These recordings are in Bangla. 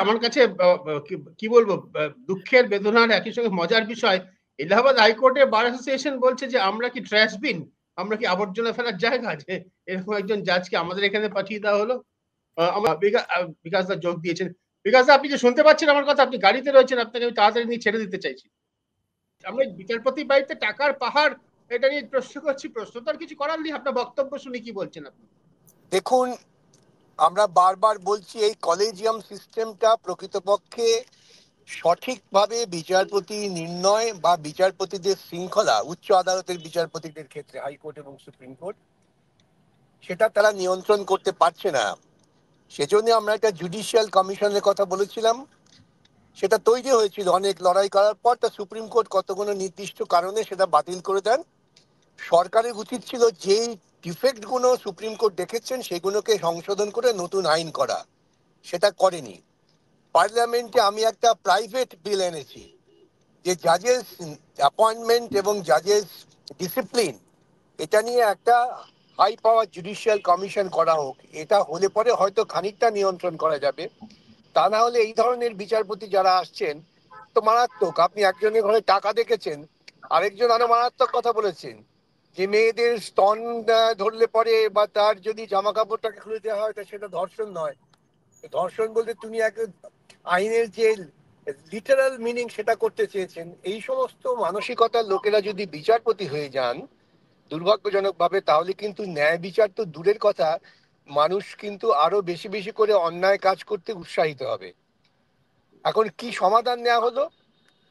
আমার কাছে কি বলবো, দুঃখের বেদনার একই সঙ্গে মজার বিষয়, এলাহাবাদ হাইকোর্টের বার অ্যাসোসিয়েশন বলছে যে আমরা কি ট্র্যাশ বিন, আমরা কি আবর্জনা ফেলার জায়গা আছে? এরকম একজন জাজকে আমাদের এখানে পাঠিয়ে দেওয়া হলো। বিকাশ দা যোগ দিয়েছেন। বিকাশ দা, আপনি যে শুনতে পাচ্ছেন আমার কথা, আপনি গাড়িতে রয়েছেন, আপনাকে আমি তাড়াতাড়ি নিয়ে ছেড়ে দিতে চাইছি। আমরা বিচারপতি বাড়িতে টাকার পাহাড়, এটা নিয়ে প্রশ্ন করছি। প্রশ্ন তো আর কিছু করার নেই, আপনার বক্তব্য শুনি কি বলছেন আপনি। দেখুন, আমরা বারবার বলছি এই কলেজিয়াম সিস্টেমটা প্রকৃতপক্ষে সঠিকভাবে বিচারপতি নির্ণয় বা বিচারপতিদের শৃঙ্খলা, উচ্চ আদালতের বিচারপতিদের ক্ষেত্রে হাইকোর্ট এবং সুপ্রিম কোর্ট, সেটা তারা নিয়ন্ত্রণ করতে পারছে না। সেজন্য আমরা একটা জুডিশিয়াল কমিশনের কথা বলেছিলাম, সেটা তৈরি হয়েছিল অনেক লড়াই করার পর। তা সুপ্রিম কোর্ট কতগুলো নির্দিষ্ট কারণে সেটা বাতিল করে দেন। সরকারের উচিত ছিল যেই ডিফেক্টগুলো সুপ্রিম কোর্ট দেখেছেন সেগুলোকে সংশোধন করে নতুন আইন করা, সেটা করেনি। পার্লামেন্টে আমি একটা প্রাইভেট বিল এনেছি যে জাজেস অ্যাপয়েন্টমেন্ট এবং জাজেস ডিসিপ্লিন, এটা নিয়ে একটা হাই পাওয়ার জুডিশিয়াল কমিশন করা হোক। এটা হলে পরে হয়তো খানিকটা নিয়ন্ত্রণ করা যাবে। তা না হলে এই ধরনের বিচারপতি যারা আসছেন তো মারাত্মক। আপনি একজনের ঘরে টাকা দেখেছেন, আরেকজন আরো মারাত্মক কথা বলেছেন যে মেয়েদের স্তন ধরলে পরে বা তার যদি জামা কাপড়টাকে খুলে দেওয়া হয় তা সেটা ধর্ষণ নয়। ধর্ষণ বলতে তুমি এক আইনের যে লিটারাল মিনিং সেটা করতে চেয়েছেন। এই সমস্ত মানসিকতার লোকেরা যদি বিচারপতি হয়ে যান দুর্ভাগ্যজনক ভাবে, তাহলে কিন্তু ন্যায় বিচার তো দূরের কথা, মানুষ কিন্তু আরো বেশি বেশি করে অন্যায় কাজ করতে উৎসাহিত হবে। এখন কি সমাধান নেওয়া হলো?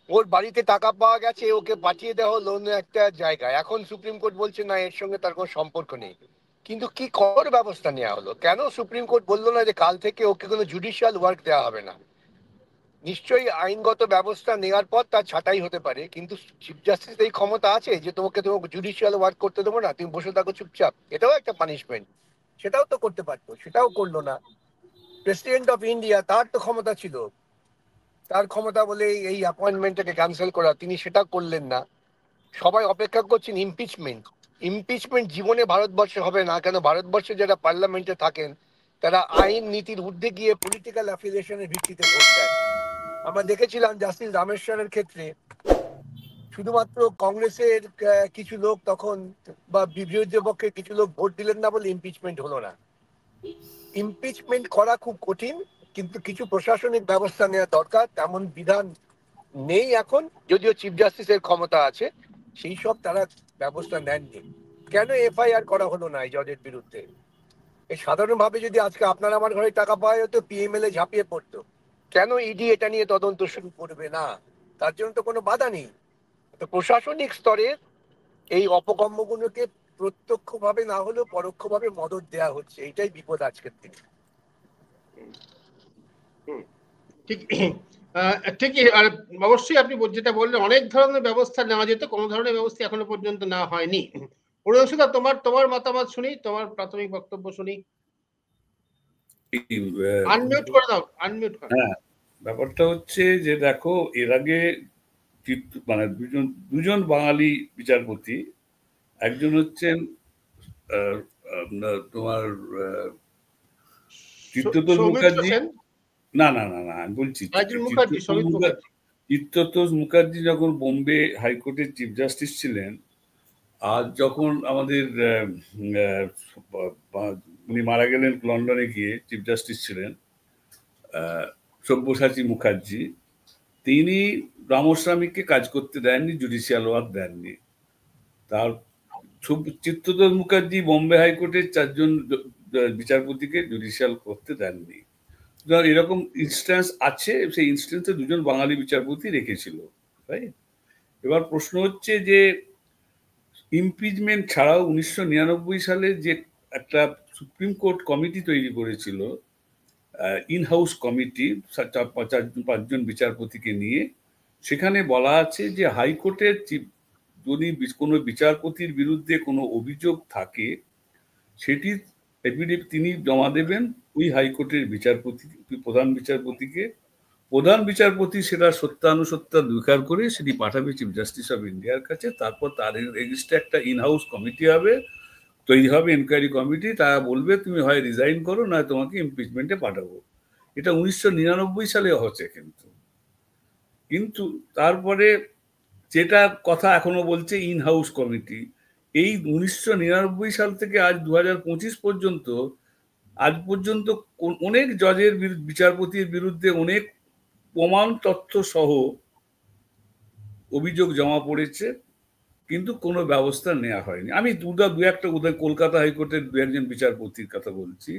ওর বাড়িতে টাকা পাওয়া গেছে, ওকে পাঠিয়ে দেওয়া হলো অন্য একটা জায়গায়। এখন সুপ্রিম কোর্ট বলছে না, এর সঙ্গে তার কোনো সম্পর্ক নেই। কিন্তু কি কর ব্যবস্থা নেওয়া হলো? কেন সুপ্রিম কোর্ট বললো না যে কাল থেকে ওকে কোনো জুডিশিয়াল ওয়ার্ক দেওয়া হবে না? নিশ্চয়ই আইনগত ব্যবস্থা নেওয়ার পর তার ছাঁটাই হতে পারে, কিন্তু চিফ জাস্টিস এই ক্ষমতা আছে যে তোমাকে জুডিশিয়াল ওয়ার্ক করতে দেবো না, তুমি বসে থাকো চুপচাপ। এটাও একটা পানিশমেন্ট, সেটাও তো করতে পারতো, সেটাও করলো না। প্রেসিডেন্ট অফ ইন্ডিয়া, তার তো ক্ষমতা ছিল, তার ক্ষমতা বলে এই অ্যাপয়েন্টমেন্টটাকে ক্যান্সেল করা, তিনি সেটা করলেন না। সবাই অপেক্ষা করছেন ইমপিচমেন্ট। ইমপিচমেন্ট জীবনে ভারতবর্ষে হবে না। কেন? ভারতবর্ষে যারা পার্লামেন্টে থাকেন তারা আইন নীতির ঊর্ধ্বে গিয়ে পলিটিক্যাল অ্যাফিলিয়েশনের ভিত্তিতে ভোট দেন। আমরা দেখেছিলাম জাস্টিস রামেশ্বরের ক্ষেত্রে শুধুমাত্র কংগ্রেসের কিছু লোক তখন বা বিরোধী পক্ষের কিছু লোক ভোট দিলেন না বলে ইমপিচমেন্ট হলো না। ইমপিচমেন্ট করা খুব কঠিন, কিন্তু কিছু প্রশাসনিক ব্যবস্থা নেওয়া দরকার। তেমন বিধান নেই এখন, যদিও চিফ জাস্টিসের ক্ষমতা আছে, সেই সব তারা ব্যবস্থা নেননি। কেন এফআইআর করা হলো না এই জজের বিরুদ্ধে? এই সাধারণভাবে যদি আজকে আপনার আমার ঘরে টাকা পাওয়া যেত, পিএমএলএ ঝাঁপিয়ে পড়তো। কেন ইডি এটা নিয়ে তদন্ত শুরু করবে না? তার জন্য তো কোনো বাধা নেই। তো প্রশাসনিক স্তরে এই অপকর্মগুলোকে প্রত্যক্ষভাবে না হলেও পরোক্ষভাবে মদত দেওয়া হচ্ছে, এটাই বিপদ আজকের দিনে। ঠিক ঠিকই। আর অবশ্যই আপনি যেটা বললেন, অনেক ধরনের ব্যবস্থা নেওয়া যেত, কোনো ধরনের ব্যবস্থা এখনো পর্যন্ত নেওয়া হয়নি। পরিদর্শিতা, তোমার মতামত শুনি, তোমার প্রাথমিক বক্তব্য শুনি। আনমিউট করে দাও, আনমিউট করো। হ্যাঁ, ব্যাপারটা হচ্ছে যে দেখো, এর আগে মানে দুজন বাঙালি বিচারপতি, একজন হচ্ছেন তোমার চিত্ততোষ মুখার্জি। না না না না, আমি বলছি চিত্ততোষ মুখার্জি যখন বোম্বে হাইকোর্টের চিফ জাস্টিস ছিলেন, আর যখন আমাদের উনি মারা গেলেন লন্ডনে গিয়ে, চিফ জাস্টিস ছিলেন সব্যসাচী মুখার্জি, তিনি রামস্বামীকে কাজ করতে দেননি, জুডিশিয়াল ওয়ার্ক দেননি। তার চিত্ততোষ মুখার্জি বোম্বে হাইকোর্টের 4 জন বিচারপতিকে জুডিশিয়াল করতে দেননি। এরকম ইনস্ট্যান্স আছে, সেই ইনস্ট্যান্সে 2 জন বাঙালি বিচারপতি রেখেছিল, তাই। এবার প্রশ্ন হচ্ছে যে ইমপিচমেন্ট ছাড়াও 1999 সালে যে একটা সুপ্রিম কোর্ট কমিটি তৈরি করেছিল, ইনহাউস কমিটি, 5 জন বিচারপতিকে নিয়ে, সেখানে বলা আছে যে হাইকোর্টের যদি কোনো বিচারপতির বিরুদ্ধে কোনো অভিযোগ থাকে, সেটি এফিডেভিট তিনি জমা দেবেন ওই হাইকোর্টের বিচারপতি, প্রধান বিচারপতিকে। প্রধান বিচারপতি সেটা সত্যানুসত্য স্বীকার করে সেটি পাঠাবে চিফ জাস্টিস অফ ইন্ডিয়ার কাছে। তারপর তার এগেইনস্টে একটা ইনহাউস কমিটি হবে, তৈরি হবে, এনকোয়ারি কমিটি। তারা বলবে তুমি হয় রিজাইন করো, নয় তোমাকে ইমপিচমেন্টে পাঠাবো। এটা 1999 সালে হচ্ছে। কিন্তু তারপরে যেটা কথা এখনো বলছে ইন হাউস কমিটি, এই 1999 সাল থেকে আজ 2025 পর্যন্ত, আজ পর্যন্ত অনেক জজের বিচারপতির বিরুদ্ধে অনেক প্রমাণ তথ্য সহ অভিযোগ জমা পড়েছে, কিন্তু কোনো ব্যবস্থা নেওয়া হয়নি। আমি দু একটা উদাহরণ, কলকাতা হাইকোর্টের 2-1 বিচারপতির কথা বলছি,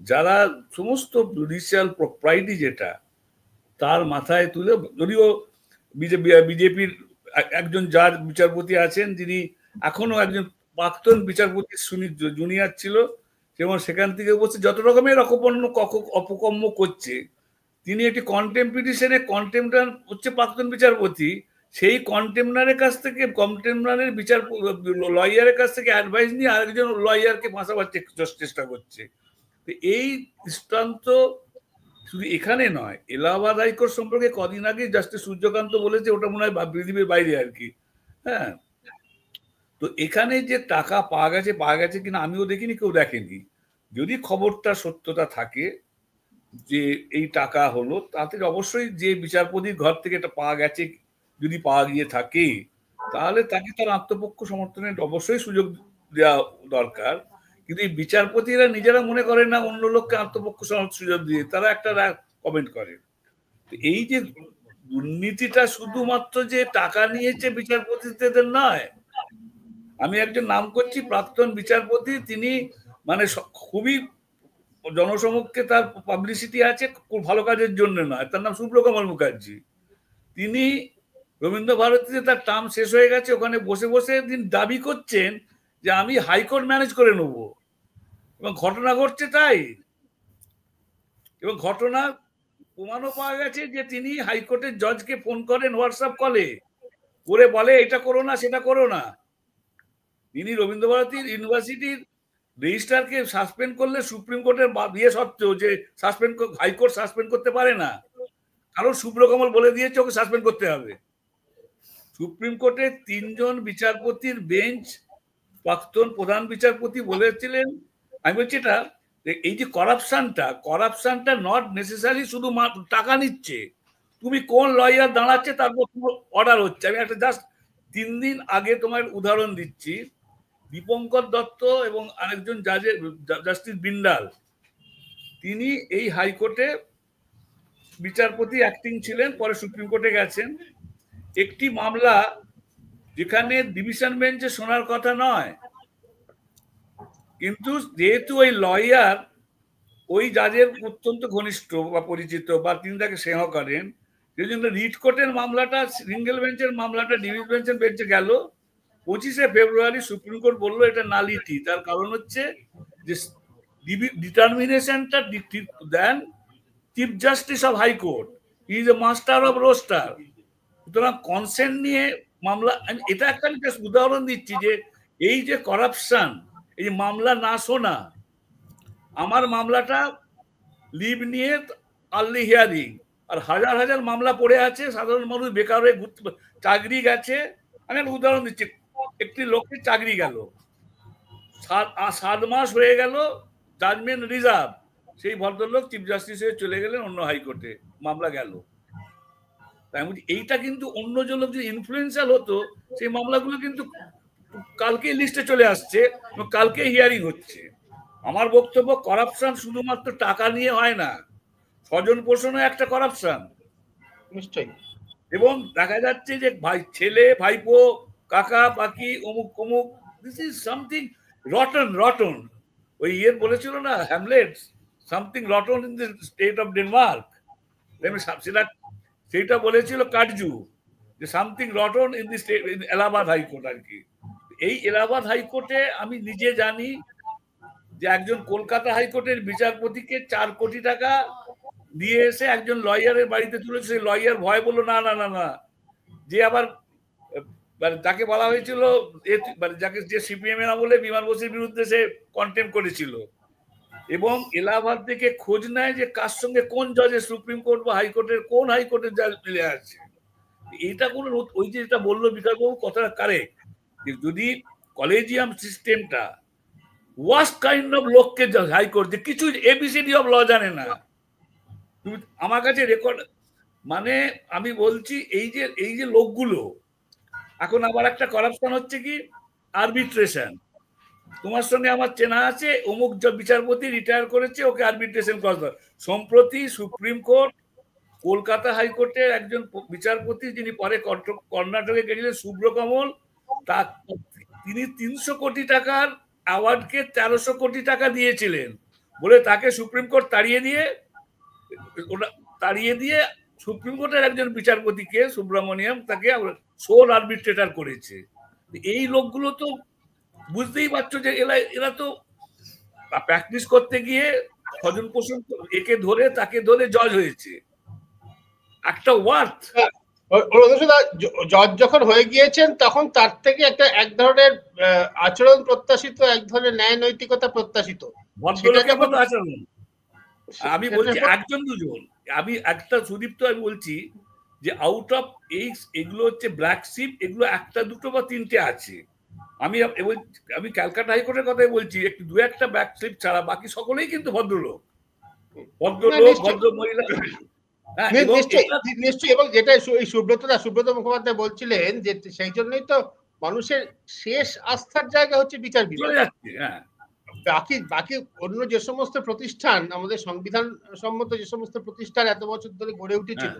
যারা সমস্ত জুডিশিয়াল প্রপার্টি যেটা তার মাথায় তুলে, যদিও বিজেপির একজন জাজ বিচারপতি আছেন যিনি এখনো একজন প্রাক্তন বিচারপতি জুনিয়র ছিল, এবং সেখান থেকে বলছে যত রকমের অপকর্ম করছে, তিনি একটি কন্টেম্পিটিশনে কন্টেম্পটার হচ্ছে প্রাক্তন বিচারপতি, সেই কন্টেম্পটারের কাছ থেকে, কন্টেম্পটারের লয়ারের কাছ থেকে অ্যাডভাইস নিয়ে আরেকজন লয়ারকে ফাঁসাবার চেষ্টা করছে। এই দৃষ্টান্ত শুধু এখানে নয়, এলাহাবাদ হাইকোর্ট সম্পর্কে কদিন আগে জাস্টিস সূর্যকান্ত বলেছে ওটা মনে হয় পৃথিবীর বাইরে আর কি। হ্যাঁ, তো এখানে যে টাকা পাওয়া গেছে কিনা আমিও দেখিনি, কেউ দেখেনি। যদি খবরটা সত্যতা থাকে যে এই টাকা হলো, তাতে অবশ্যই যে বিচারপতির ঘর থেকে এটা পাওয়া গেছে, যদি পাওয়া গিয়ে থাকে, তাহলে তাকে তার আত্মপক্ষ সমর্থনের অবশ্যই সুযোগ দেওয়া দরকার। কিন্তু এই বিচারপতিরা নিজেরা মনে করেন না অন্য লোককে আত্মপক্ষ সুযোগ দিয়ে তারা একটা কমেন্ট করে। এই যে দুর্নীতিটা শুধুমাত্র যে টাকা নিয়েছে বিচারপতিদের নয়, আমি একজন নাম করছি প্রাক্তন বিচারপতি, তিনি মানে খুবই জনসমক্ষে তার পাবলিসিটি আছে, খুব ভালো কাজের জন্য নয়, তার নাম সুব্রকমল মুখার্জি। তিনি রবীন্দ্র ভারতীতে তার টার্ম শেষ হয়ে গেছে, ওখানে বসে বসে তিনি দাবি করছেন যে আমি হাইকোর্ট ম্যানেজ করে নেব, এবং ঘটনা ঘটছে তাই। এবং ঘটনা প্রমাণও পাওয়া গেছে যে তিনি হাইকোর্টের জজকে ফোন করেন হোয়াটসঅ্যাপ কলে, করে বলে এটা করো না সেটা করো না। তিনি রবীন্দ্র ভারতীর ইউনিভার্সিটির রেজিস্ট্রারকে সাসপেন্ড করলে সুপ্রিম কোর্টের বিয়ে সত্ত্বেও, যে সাসপেন্ড হাইকোর্ট সাসপেন্ড করতে পারে না, কারণ সুব্রকমল বলে দিয়েছে ওকে সাসপেন্ড করতে হবে। সুপ্রিম কোর্টের 3 জন বিচারপতির বেঞ্চ, প্রাক্তন প্রধান বিচারপতি বলেছিলেন, আমি বলছি এটা এই যে করাপশনটা নট নেসেসারি শুধু টাকা নিচ্ছে, তুমি কোন লয়ার দাঁড়াচ্ছে তারপর অর্ডার হচ্ছে। আমি একটা জাস্ট 3 দিন আগে তোমার উদাহরণ দিচ্ছি, দীপঙ্কর দত্ত এবং আরেকজন জাজের জাস্টিস বিন্ডাল, তিনি এই হাইকোর্টে বিচারপতি অ্যাক্টিং ছিলেন, পরে সুপ্রিম কোর্টে গেছেন। একটি মামলা যেখানে ডিভিশন বেঞ্চে শোনার কথা নয়, কিন্তু যেহেতু ওই লয়ার ওই জাজের অত্যন্ত ঘনিষ্ঠ বা পরিচিত বা তিনি তাকে স্নেহ করেন, সেই জন্য রিট কোর্টের মামলাটা, সিঙ্গেল বেঞ্চের মামলাটা ডিভিশন বেঞ্চে গেল। 25শে ফেব্রুয়ারি সুপ্রিম কোর্ট বললো এটা নালিটি। তার কারণ হচ্ছে যে ডিটারমিনেশনটা then chief justice of high court, he is a master of roster. সুতরাং কনসেন্ট নিয়ে মামলা, এটা একটা উদাহরণ দিচ্ছি যে এই যে করাপশন, এই মামলা না শোনা, আমার মামলাটা লিভ নিয়ে আর্লি হিয়ারিং, আর হাজার হাজার মামলা পড়ে আছে, সাধারণ মানুষ বেকার হয়ে চাকরি গেছে। আমি একটা উদাহরণ দিচ্ছি, একটি লোকের চাকরি গেল, 7 মাস হয়ে গেল, জাজমেন্ট রিজার্ভ, সেই ভদ্রলোক চিফ জাস্টিস হয়ে চলে গেলেন অন্য হাইকোর্টে, মামলা গেল। তাই বলছি এইটা কিন্তু অন্য জন লোক যদি ইনফ্লুয়েন্সিয়াল হতো, সেই মামলাগুলো কিন্তু কালকে লিস্টে চলে আসছে, কালকে হিয়ারিং হচ্ছে। আমার বক্তব্য, করাপশন শুধুমাত্র টাকা নিয়ে হয় না, স্বজন পোষণও একটা করাপশন। নিশ্চয়ই। এবং দেখা যাচ্ছে যে ভাই, ছেলে, ভাইপো, কাকা, বাকি, অমুক অমুক, দিস ইজ সামথিং রটন। ওই বলেছিল না Hamlet, something rotten in the state of Denmark, সেটা বলেছিল কাটজু, যে something rotten in the state, Allahabad high court আর কি। এই এলাহাবাদ হাইকোর্টে আমি নিজে জানি যে একজন কলকাতা হাইকোর্টের বিচারপতিকে 4 কোটি টাকা দিয়ে এসে একজন লয়ারের বাড়িতে তুলেছে। সেই লয়ার ভয় বললো না না না না, যে আবার তাকে বলা হয়েছিল, যাকে যে সিপিএম এর আমলে বিমান বসুর বিরুদ্ধে সে কন্টেম্প করেছিল, এবং এলাহাবাদ থেকে খোঁজ নেয় যে কার সঙ্গে কোন জজের, সুপ্রিম কোর্ট বা হাইকোর্টের কোন হাইকোর্টের জজ মিলে আছে। এটা কোনো, ওই যে যেটা বললো বিকাশবাবু, কথাটা কারেক্ট, যদি কলেজিয়াম সিস্টেমটা ওয়ার্স্ট কাইন্ড অফ লোককে হাইকোর্ট, যে কিছু এবিসিডি অফ ল জানে না, তুমি আমার কাছে রেকর্ড, মানে আমি বলছি এই যে লোকগুলো এখন আবার একটা করাপশন হচ্ছে কি আরবিট্রেশন। তোমার সঙ্গে আমার চেনা আছে, অমুক বিচারপতি রিটায়ার করেছে, ওকে আরবিট্রেশন করা। সম্প্রতি সুপ্রিম কোর্ট কলকাতা হাইকোর্টের একজন বিচারপতি, যিনি পরে কর্ণাটকে গেছিলেন, সুব্রকমল, তিনি 300 কোটি টাকার অ্যাওয়ার্ডকে 1300 কোটি টাকা দিয়েছিলেন বলে তাকে সুপ্রিম কোর্ট তাড়িয়ে দিয়ে সুপ্রিম কোর্টের একজন বিচারপতিকে, সুব্রমণিয়াম, তাকে সোল আরবিট্রেটর করেছে। এই লোকগুলো তো বুঝতেই পারছো যে এরা তো প্র্যাকটিস করতে গিয়ে স্বজন পোষণ একে ধরে তাকে ধরে জজ হয়েছে। একটা ওয়ার্থ জজ যখন হয়ে গিয়েছেন তখন তার থেকে এক ধরনের আচরণ প্রত্যাশিত, এক ধরনের ন্যায় নৈতিকতা প্রত্যাশিত। আচরণ আমি বলছি একজন দুজন, আমি একটা সুদীপ্ত আমি বলছি যে আউট অফ এগুলো হচ্ছে ব্ল্যাক শিপ, এগুলো একটা দুটো বা তিনটে আছে। আমি ক্যালকাটা হাইকোর্টের কথাই বলছি, একটু দু একটা ব্ল্যাক শিপ ছাড়া বাকি সকলেই কিন্তু ভদ্রলোক, ভদ্র মহিলা। নিশ্চয়ই, এবং যেটা সুব্রত মুখোপাধ্যায় বলছিলেন যে সেই জন্যই তো মানুষের শেষ আস্থার জায়গা হচ্ছে বিচার বিভাগ। বাকি অন্য যে সমস্ত প্রতিষ্ঠান, আমাদের সংবিধান সম্মত যে সমস্ত প্রতিষ্ঠান এত বছর ধরে গড়ে উঠেছিল,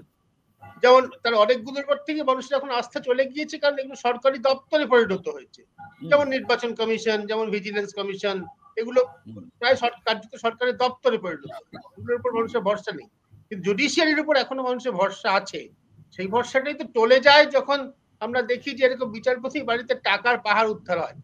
যেমন তার অনেকগুলোর পর থেকে মানুষের এখন আস্থা চলে গিয়েছে, কারণ এগুলো সরকারি দপ্তরে পরিণত হয়েছে। যেমন নির্বাচন কমিশন, যেমন ভিজিলেন্স কমিশন, এগুলো প্রায় কার্যত সরকারি দপ্তরে পরিণত। এগুলোর উপর মানুষের ভরসা নেই, কিন্তু জুডিশিয়ারির উপর এখনো মানুষের ভরসা আছে। সেই ভরসাটাই তো টলে যায় যখন আমরা দেখি যে এরকম বিচারপতি বাড়িতে টাকার পাহাড় উদ্ধার হয়।